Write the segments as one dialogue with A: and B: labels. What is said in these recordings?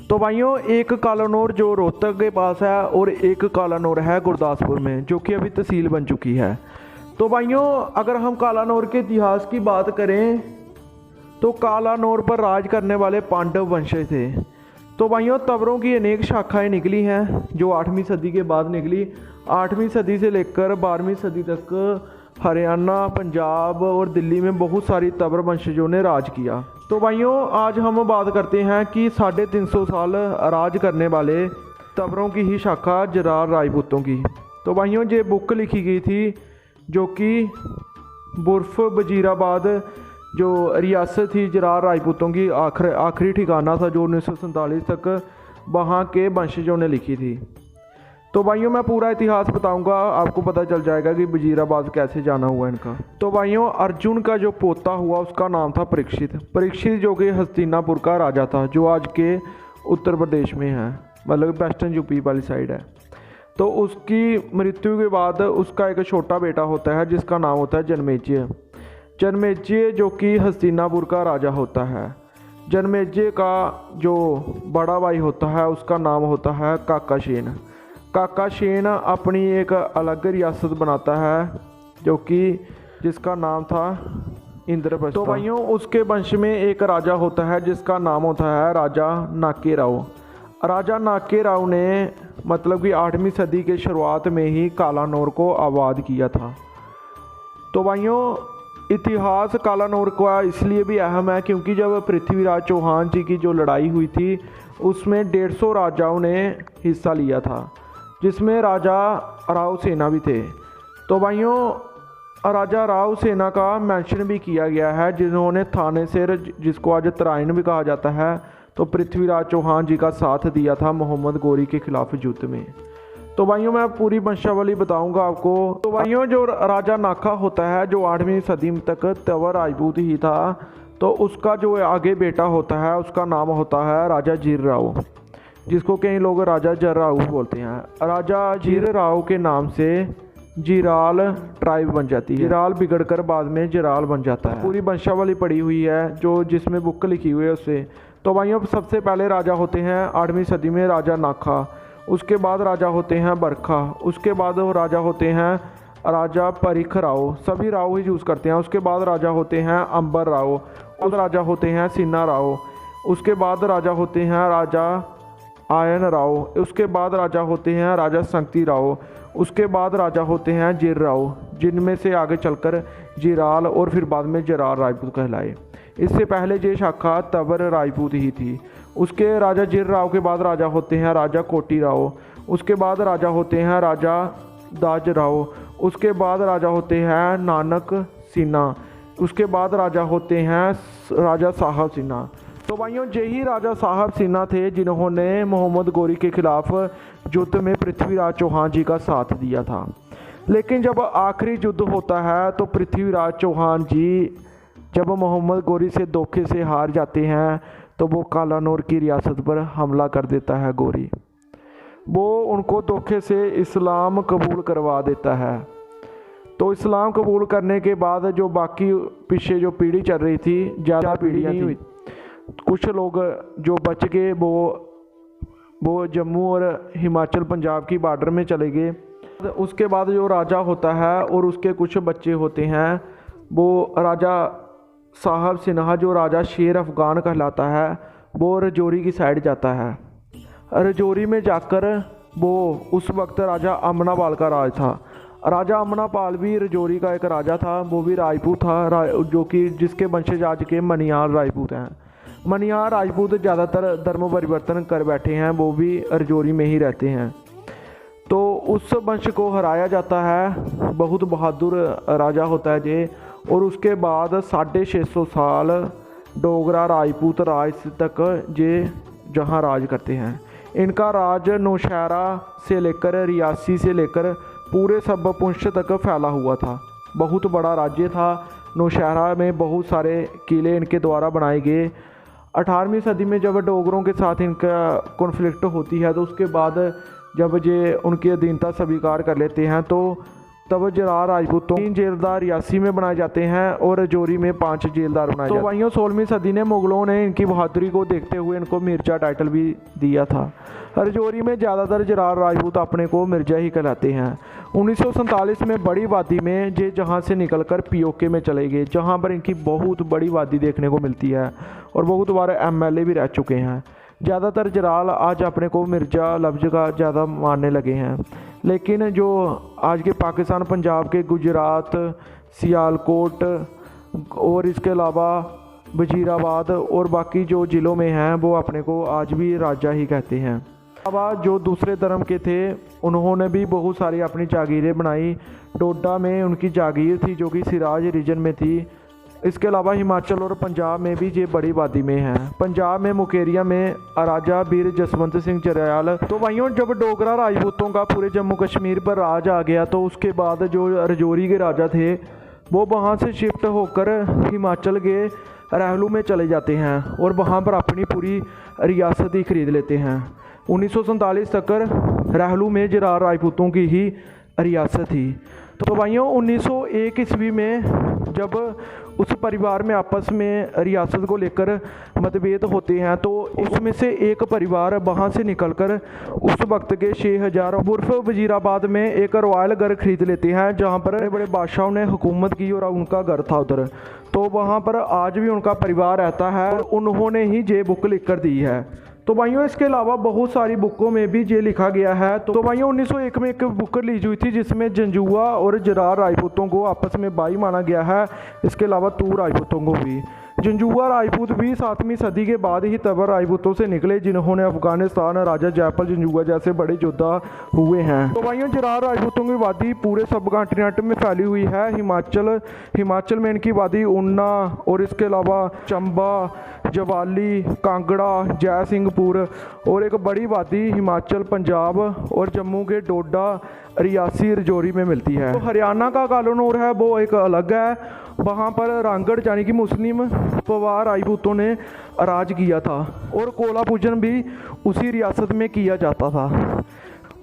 A: तो भाइयों एक कालानौर जो रोहतक के पास है और एक कालानौर है गुरदासपुर में, जो कि अभी तहसील बन चुकी है। तो भाइयों अगर हम कालानौर के इतिहास की बात करें तो कालानौर पर राज करने वाले पांडव वंशज थे। तो भाइयों तबरों की अनेक शाखाएं निकली हैं जो 8वीं सदी के बाद निकली। 8वीं सदी से लेकर 12वीं सदी तक हरियाणा, पंजाब और दिल्ली में बहुत सारी तबर वंशजों ने राज किया। तो भाइयों आज हम बात करते हैं कि 350 साल राज करने वाले तबरों की ही शाखा जरार राजपूतों की। तो भाइयों ये बुक लिखी गई थी जो कि बुर्फ वजीराबाद जो रियासत थी जरार राजपूतों की आखिरी ठिकाना था जो 1947 तक वहाँ के वंशजों ने लिखी थी। तो भाइयों मैं पूरा इतिहास बताऊंगा, आपको पता चल जाएगा कि वजीराबाद कैसे जाना हुआ इनका। तो भाइयों अर्जुन का जो पोता हुआ उसका नाम था परीक्षित। परीक्षित जो कि हस्तिनापुर का राजा था जो आज के उत्तर प्रदेश में है, मतलब वेस्टर्न यूपी वाली साइड है। तो उसकी मृत्यु के बाद उसका एक छोटा बेटा होता है जिसका नाम होता है जनमेजय। जनमेजय जो कि हस्तिनापुर का राजा होता है। जनमेजय का जो बड़ा भाई होता है उसका नाम होता है काकाशेन। काकाशेन अपनी एक अलग रियासत बनाता है जो कि जिसका नाम था इंद्रप्रस्थ। तो भाइयों उसके वंश में एक राजा होता है जिसका नाम होता है राजा नाके राव। राजा नाके राव ने मतलब कि 8वीं सदी के शुरुआत में ही कालानौर को आबाद किया था। तो भाइयों इतिहास कालानौर का इसलिए भी अहम है क्योंकि जब पृथ्वीराज चौहान जी की जो लड़ाई हुई थी उसमें 150 राजाओं ने हिस्सा लिया था जिसमें राजा राव सेना भी थे। तो भाइयों राजा राव सेना का मेंशन भी किया गया है जिन्होंने थाने से जिसको आज तराइन भी कहा जाता है तो पृथ्वीराज चौहान जी का साथ दिया था मोहम्मद गोरी के खिलाफ युद्ध में। तो भाइयों मैं पूरी वंशावली बताऊंगा आपको। तो भाइयों जो राजा नाका होता है जो 8वीं सदी तक तवर राजपूत ही था, तो उसका जो आगे बेटा होता है उसका नाम होता है राजा जीर राव, जिसको कई लोग राजा जर राव बोलते हैं। राजा जीर राव के नाम से जिराल ट्राइब बन जाती है। जिराल बिगड़कर बाद में जराल बन जाता है। पूरी वंशावली पड़ी हुई है जो जिसमें बुक लिखी हुई है उससे। तो भाइयों सबसे पहले राजा होते हैं 8वीं सदी में राजा नाखा, उसके बाद राजा होते हैं बरखा, उसके बाद राजा होते हैं राजा परिख राव, सभी राव ही यूज़ करते हैं। उसके बाद राजा होते हैं अंबर राव, उस राजा होते हैं सिन्हा राव, उसके बाद राजा होते हैं राजा आयन राव, उसके बाद राजा होते हैं राजा संगती राव, उसके बाद राजा होते हैं जिर राव, जिनमें से आगे चलकर जिराल और फिर बाद में जरार राजपूत कहलाए। इससे पहले ये शाखा तबर राजपूत ही थी। उसके राजा जिर राव के बाद राजा होते हैं राजा कोटी राव, उसके बाद राजा होते हैं राजा दाज राव, उसके बाद राजा होते हैं नानक सिन्हा, उसके बाद राजा होते हैं राजा साहब सिन्हा। तो भाइयों यही राजा साहब सिन्हा थे जिन्होंने मोहम्मद गोरी के खिलाफ युद्ध में पृथ्वीराज चौहान जी का साथ दिया था। लेकिन जब आखिरी युद्ध होता है तो पृथ्वीराज चौहान जी जब मोहम्मद गोरी से धोखे से हार जाते हैं तो वो कालानौर की रियासत पर हमला कर देता है गोरी। वो उनको धोखे से इस्लाम कबूल करवा देता है। तो इस्लाम कबूल करने के बाद जो बाकी पीछे जो पीढ़ी चल रही थी, ज़्यादा पीढ़ियाँ थी, कुछ लोग जो बच गए वो जम्मू और हिमाचल पंजाब की बॉर्डर में चले गए। उसके बाद जो राजा होता है और उसके कुछ बच्चे होते हैं वो राजा साहब सिन्हा जो राजा शेर अफ़गान कहलाता है वो रजौरी की साइड जाता है। रजौरी में जाकर वो उस वक्त राजा अमनापाल का राज था। राजा अमनापाल भी रजौरी का एक राजा था, वो भी राजपूत था जो कि जिसके वंशज आज के मनिहार राजपूत हैं। मनिहार राजपूत ज़्यादातर धर्म परिवर्तन कर बैठे हैं, वो भी रजौरी में ही रहते हैं। तो उस वंश को हराया जाता है, बहुत बहादुर राजा होता है ये। और उसके बाद 650 साल डोगरा राजपूत राज तक ये जहाँ राज करते हैं। इनका राज नौशहरा से लेकर रियासी से लेकर पूरे सब पुंछ तक फैला हुआ था। बहुत बड़ा राज्य था। नौशहरा में बहुत सारे किले इनके द्वारा बनाए गए। 18वीं सदी में जब डोगरों के साथ इनका कॉन्फ्लिक्ट होती है तो उसके बाद जब ये उनकी अधीनता स्वीकार कर लेते हैं तो तब जरार राजपूतों 3 जेलदार रियासी में बनाए जाते हैं और रजौरी में 5 जेलदार बनाए जाते हैं। तो भाइयों 16वीं सदी ने मुगलों ने इनकी बहादुरी को देखते हुए इनको मिर्जा टाइटल भी दिया था। रजौरी में ज़्यादातर जरार राजपूत अपने को मिर्जा ही कहलाते हैं। 1947 में बड़ी वादी में ये जहाँ से निकलकर पीओके में चले गए, जहाँ पर इनकी बहुत बड़ी वादी देखने को मिलती है और बहुत बार MLA भी रह चुके हैं। ज़्यादातर जराल आज अपने को मिर्जा लफ्ज़ का ज़्यादा मानने लगे हैं, लेकिन जो आज के पाकिस्तान, पंजाब के गुजरात, सियालकोट और इसके अलावा वजीराबाद और बाकी जो ज़िलों में हैं वो अपने को आज भी राजा ही कहते हैं। अब जो दूसरे धर्म के थे उन्होंने भी बहुत सारी अपनी जागीरें बनाई। डोडा में उनकी जागीर थी जो कि सिराज रीजन में थी। इसके अलावा हिमाचल और पंजाब में भी ये बड़ी वादी में है। पंजाब में मुकेरिया में राजा बीर जसवंत सिंह चरियाल। तो भाइयों जब डोगरा राजपूतों का पूरे जम्मू कश्मीर पर राज आ गया तो उसके बाद जो रजौरी के राजा थे वो वहाँ से शिफ्ट होकर हिमाचल के रहलू में चले जाते हैं और वहाँ पर अपनी पूरी रियासत ही खरीद लेते हैं। 1947 तक रहलू में जरार राजपूतों की ही रियासत थी। तो भाइयों 1901 ईस्वी में जब उस परिवार में आपस में रियासत को लेकर मतभेद होते हैं तो उसमें से एक परिवार वहाँ से निकलकर उस वक्त के 6000 बुर्फ वजीराबाद में एक रॉयल घर खरीद लेते हैं, जहाँ पर बड़े बड़े बादशाहों ने हुकूमत की और उनका घर था उधर। तो वहाँ पर आज भी उनका परिवार रहता है और उन्होंने ही ये बुक लिख कर दी है। तो भाइयों इसके अलावा बहुत सारी बुकों में भी ये लिखा गया है। तो भाइयों 1901 में एक बुक रिलीज हुई थी जिसमें जंजुआ और जरार राजपूतों को आपस में भाई माना गया है। इसके अलावा तूर राजपूतों को भी। जंजुआ राजपूत भी 7वीं सदी के बाद ही तबर राजपूतों से निकले जिन्होंने अफगानिस्तान, राजा जयपाल जंजुआ जैसे बड़े योद्धा हुए हैं। तो भाइयों जरार राजपूतों की वादी पूरे सब कॉन्टिनेंट में फैली हुई है। हिमाचल में इनकी वादी ऊना और इसके अलावा चंबा, जवाली, कांगड़ा, जय सिंहपुर और एक बड़ी वादी हिमाचल, पंजाब और जम्मू के डोडा, रियासी, रजौरी में मिलती है। तो हरियाणा का कालानौर है वो एक अलग है। वहाँ पर रांगड़ यानी कि मुस्लिम पवार राजपूतों ने राज किया था और कोला पूजन भी उसी रियासत में किया जाता था।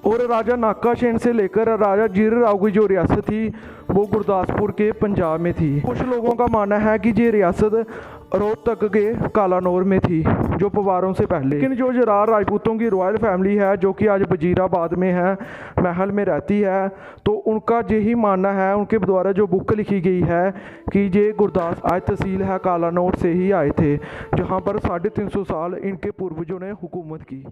A: और राजा नाका सेन से लेकर राजा जीर राव की जो रियासत थी वो गुरदासपुर के पंजाब में थी। कुछ लोगों का मानना है कि ये रियासत रोहतक के कालानौर में थी जो पवारों से पहले। लेकिन जो जरार राजपूतों की रॉयल फैमिली है जो कि आज वजीराबाद में है, महल में रहती है, तो उनका यही मानना है, उनके द्वारा जो बुक लिखी गई है कि ये गुरदास आज तहसील है कालानौर से ही आए थे, जहाँ पर 350 साल इनके पूर्वजों ने हुकूमत की।